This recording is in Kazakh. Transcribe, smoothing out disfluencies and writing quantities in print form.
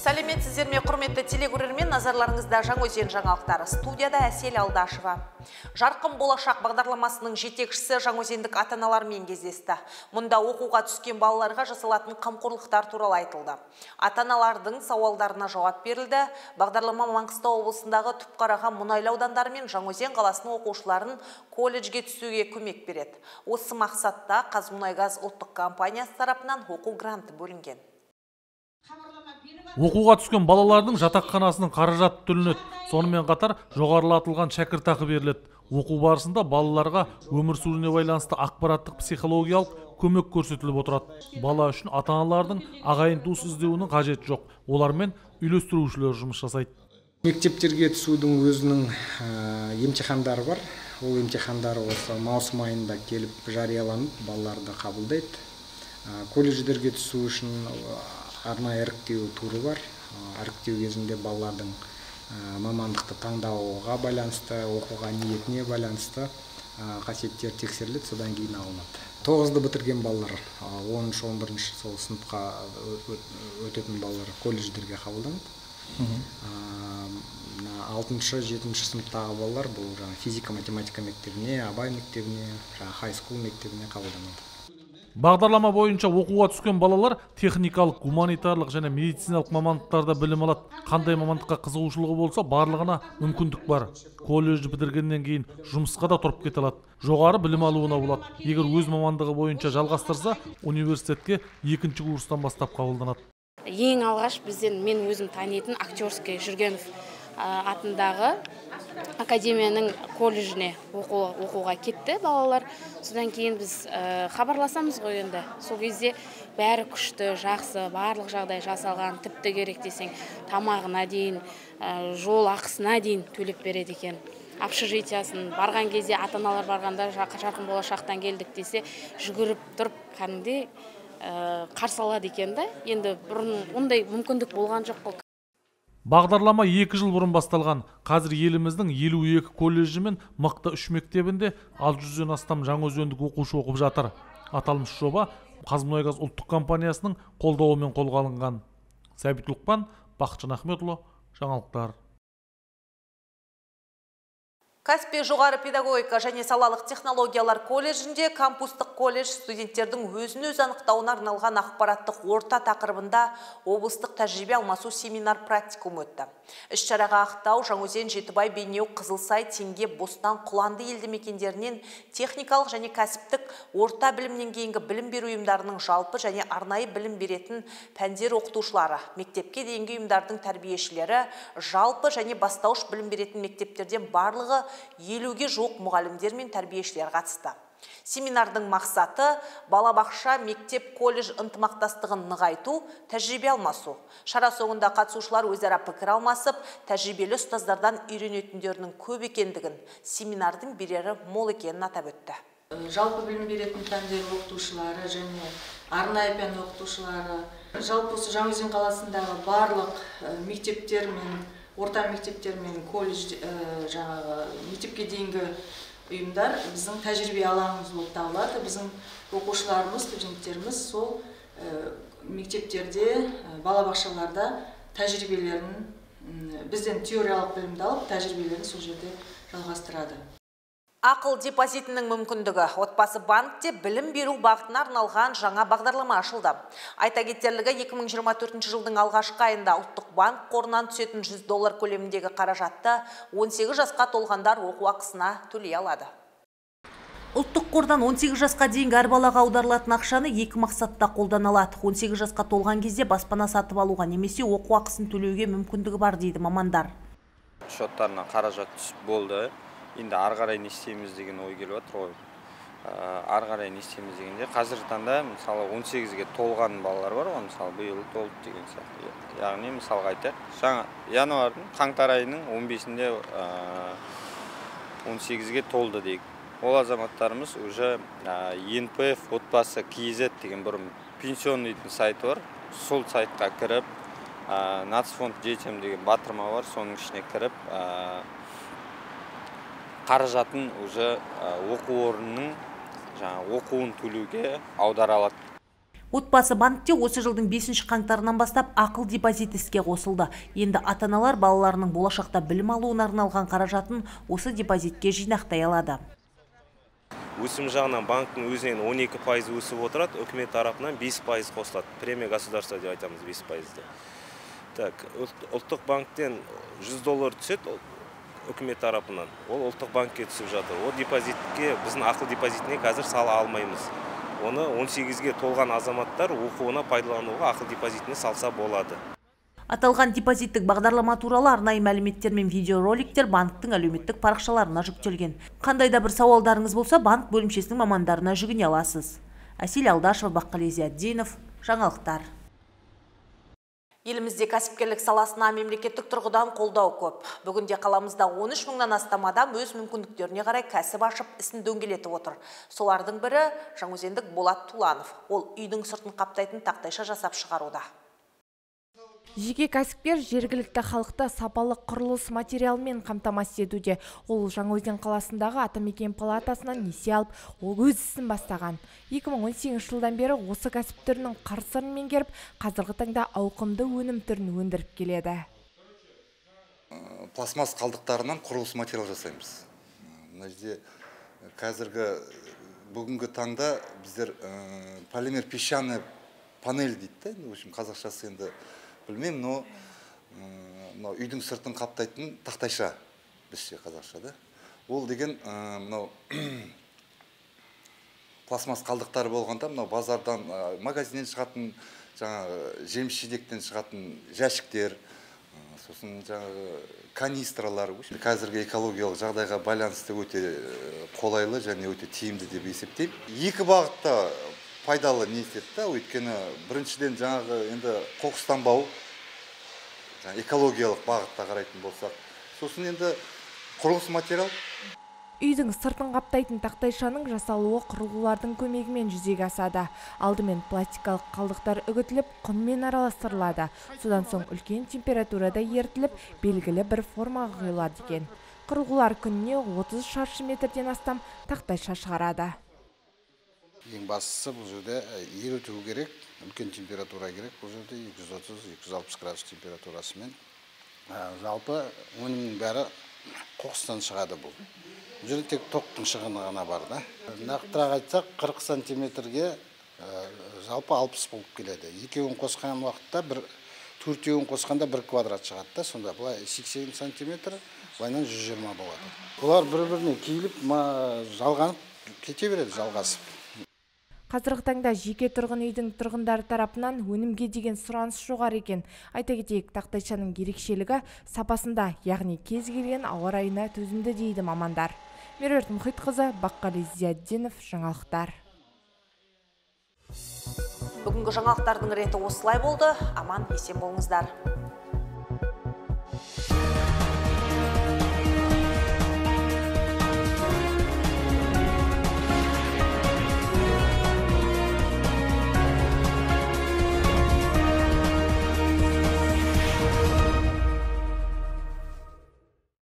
Сәлеметсіздер ме, құрметті телекөрермен, назарларыңызда Жаңаөзен жаңалықтары. Студияда Әсел Алдашева. Жарқын болашақ бағдарламасының жетекшісі жаңаөзендік ата-аналармен кездесті. Мұнда оқуға түскен балаларға жасалатын қамқорлықтар туралы айтылды. Ата-аналардың сауалдарына жауап берілді. Бағдарлама Маңғыстау облысындағы Түпқараған мұнайлы аудандары мен Жаңаөзен қаласының оқушыларын колледжге түсуге көмек береді. Осы мақсатта Қазмұнайгаз ұлттық компаниясы тарапынан оқу гранты бөлінген. Оқуға түскен балалардың жатақханасының қаражаты төленеді. Сонымен қатар жоғарылатылған шәкіртақы беріледі. Оқу барысында балаларға өмір сүруіне байланысты ақпараттық психологиялық көмек көрсетіліп отырады. Бала үшін ата-аналардың ағайын туыс іздеуінің қажеті жоқ. Олармен үйлестірушілер жұмыс жасайды. Мектептерге түсудің өзінің емтихандары бар. Ол емтихандары осы маусым айында келіп жарияланып, балаларды қабылдайды. Колледждерге түсу үшін арнайы іріктеу туры бар. Іріктеу кезінде балалардың мамандықты таңдауға байланысты, оқуға ниетіне байланысты қасиеттер тексеріледі, содан кейін алынады. 9-ды бітірген балалар, 10-11 сол сыныпқа өтетін балалар колледждерге қабылданады. 6-7 сыныптағы балалар бұл физика-математика мектебіне, Абай мектебіне, хай-скул мектебіне қабылданады. Бағдарлама бойынша оқуға түскен балалар техникалық, гуманитарлық және медициналық мамандықтарда білім алады. Қандай мамандыққа қызығушылығы болса, барлығына мүмкіндік бар. Колледжді бітіргеннен кейін жұмысқа да тұрып кете алады. Жоғары білім алуына болады. Егер өз мамандығы бойынша жалғастырса, университетке 2-ші курстан бастап қабылданады. Ең алғаш мен өзім танитын Актерский Жүргенов атындағы академияның колледжіне оқуға кетті балалар. Содан кейін біз хабарласамыз ғой енді. Сол кезде бәрі күшті, жақсы, барлық жағдай жасалған, тіпті керек десең, тамағына дейін, жол ақысына дейін төлеп береді екен. Общежитиясын барған кезде ата-аналар барғанда жарқын болашақтан келдік десе, жүгіріп тұрып кәдімгідей қарсы алады екен да. Енді бұрын ондай мүмкіндік болған жоқ қой. Бағдарлама 2 жыл бұрын басталған. Қазір еліміздің 52 колледжі мен мықты 3 мектебінде 600-ден астам жаңаөзендік оқушы оқып жатыр. Аталмыш жоба Қазмұнайгаз ұлттық компаниясының қолдауымен қолға алынған. Сәбит Лұқпан, Бақытжан Ахметұлы, жаңалықтар. Каспий жоғары педагогика және салалық технологиялар колледжінде кампустық колледж студенттердің өзін-өз анықтауына арналған ақпараттық орта тақырыбында облыстық тәжірибе алмасу семинар практикум өтті. Іс-шараға Ақтау, Жаңаөзен, Жетібай, Бейнеу, Қызылсай, Теңге, Бостан, Құланды елді мекендерінен техникалық және кәсіптік орта білімнен кейінгі білім беру ұйымдарының жалпы және арнайы білім беретін пәндер оқытушылары, мектепке дейінгі ұйымдардың тәрбиешілері, жалпы және бастауыш білім беретін мектептерден барлығы 50-ге жоқ мұғалімдер мен тәрбиешілер қатысты. Семинардың мақсаты балабақша, мектеп, колледж ынтымақтастығын нығайту, тәжірибе алмасу. Шара соңында қатысушылар өзара пікір алмасып, тәжірибелі ұстаздардан үйренетіндерінің көп екендігін, семинардың берері мол екенін атап өтті. Жалпы білім беретін пәндер оқытушылары және арнайы пән оқытушылары, жалпы осы Жаңаөзен қаласындағы барлық мектептер мен орта мектептер мен колледж, мектепке дейінгі ұйымдар біздің тәжірибе алаңымыз болып табылады. Біздің оқушыларымыз, студенттеріміз сол мектептерде, балабақшаларда тәжірибелерін, бізден теориялық білімді алып, тәжірибелерін сол жерде жалғастырады. Ақыл депозитінің мүмкіндігі. Отбасы банкте білім беру бағытына арналған жаңа бағдарлама ашылды. Айта кетерлігі 2024 жылдың алғашқы айында ұлттық банк қорынан түсетін $100 көлеміндегі қаражатты 18 жасқа толғандар оқу ақысына төлей алады. Ұлттық қордан 18 жасқа дейінгі әр балаға аударылатын ақшаны 2 мақсатта қолдана алады. 18 жасқа толған кезде баспана сатып алуға немесе оқу ақысын төлеуге мүмкіндігі бар дейді мамандар. Шоттарына қаражат түсіп болды. Енді ары қарай не істейміз деген ой келіп отыр ғой. Ары қарай не істейміз дегенде қазіргі таңда мысалы 18-ге толған балалар бар ғой, мысалы биыл толды деген сияқты. Яғни мысалға айтайық, жаңа январдың қаңтар айының 15-інде 18-ге толды дейік. Ол азаматтарымыз уже НПФ отбасы KZ деген бұрын пенсионный сайты бар. Сол сайтқа кіріп, Нацфонд детям деген батырма бар, соның ішіне кіріп, қаражатын уже оқу орнының оқуын төлеуге аудара алады. Отбасы банкте осы жылдың 5 қаңтарынан бастап ақыл депозит іске қосылды. Енді ата-аналар балаларының болашақта білім алуына арналған қаражатын осы депозитке жинақтай алады. Өсім жағынан банктың өзінен 12% өсіп отырады, үкімет тарапынан 5% қосылады. Премия государства деп айтамыз 5%. Так, ұлттық банктен $100 түседі үкімет тарапынан. Ол ұлттық банкке түсіп жатыр. Ол депозитке, біздің ақыл депозитіне қазір сала алмаймыз. Оны 18-ге толған азаматтар оқуына пайдалануға ақыл депозитіне салса болады. Аталған депозиттік бағдарлама туралы арнайы мәліметтер мен видеороликтер банктың әлеуметтік парақшаларына жүктелген. Қандай да бір сауалдарыңыз болса, банк бөлімшесінің мамандарына жүгіне аласыз. Әсел Алдашева, Баққали Зияддинов, жаңалықтар. Елімізде кәсіпкерлік саласына мемлекеттік тұрғыдан қолдау көп. Бүгінде қаламызда 13 мыңнан астам адам өз мүмкіндіктеріне қарай кәсіп ашып, ісін дөңгелетіп отыр. Солардың бірі жаңаөзендік Болат Туланов. Ол үйдің сыртын қаптайтын тақтайша жасап шығаруда. Жеке кәсіпкер жергілікті халықты сапалы құрылыс материалмен қамтамасыз етуде. Ол Жаңаөзен қаласындағы Атамекен палатасынан несие алып, ол өз ісін бастаған. 2018 жылдан бері осы кәсіп түрінің қыр-сырын меңгеріп, қазіргі таңда ауқымды өнім түрін өндіріп келеді. Пластмасс қалдықтарынан құрылыс материал жасаймыз. Мына жерде қазіргі бүгінгі таңда біздер полимер песчаный панель дейді. В общем, қазақшасы енді білмеймін, но үйдің сыртын қаптайтын тақтайша бізде қазақша да. Ол деген пластмасс қалдықтары болғанда, базардан, магазиннен шығатын, жеміс-жидектен шығатын жәшіктер, сосын канистралар. Қазіргі экологиялық жағдайға байланысты өте қолайлы және өте тиімді деп есептеймін. Екі бағытта пайдалы не етеді, өйткені біріншіден енді қоқыстанбау, экологиялық бағытта қарайтын болсақ. Сосын енді құрылыс материал. Үйдің сыртын қаптайтын тақтайшаның жасалуы құрылғылардың көмегімен жүзеге асады. Алдымен пластикалық қалдықтар үгітіліп, құммен араластырылады. Содан соң үлкен температурада ерітіліп, белгілі бір формаға құйылады екен. Құрылғылар күніне 30 шаршы метрден астам тақтайша шығарады. Ең бастысы бұл жерде еріту керек, үлкен температура керек. Бұл жерде 230-260 градус температурасымен. Жалпы өнімнің бәрі қоқыстан шығады бұл. Бұл жерде тек тоқтың шығыны ғана бар да. Нақтырақ айтсақ 40 сантиметрге жалпы 60 болып келеді. Екеуін қосқан уақытта төртеуін қосқанда 1 квадрат шығады да. Сонда бұлай 80 сантиметр, бұлайынан 120 болады. Бұлар бір-біріне кейіліп, жалғанып кете береді, жалғасып. Қазіргі таңда жеке тұрғын үйдің тұрғындары тарапынан өнімге деген сұраныс жоғары екен. Айта кетейік, тақтайшаның ерекшелігі сапасында, яғни кез келген ауа райына төзімді дейді мамандар. Меруерт Мұхитқызы, Баққали Зияддинов, жаңалықтар. Бүгінгі жаңалықтардың реті осылай болды. Аман есен болыңыздар.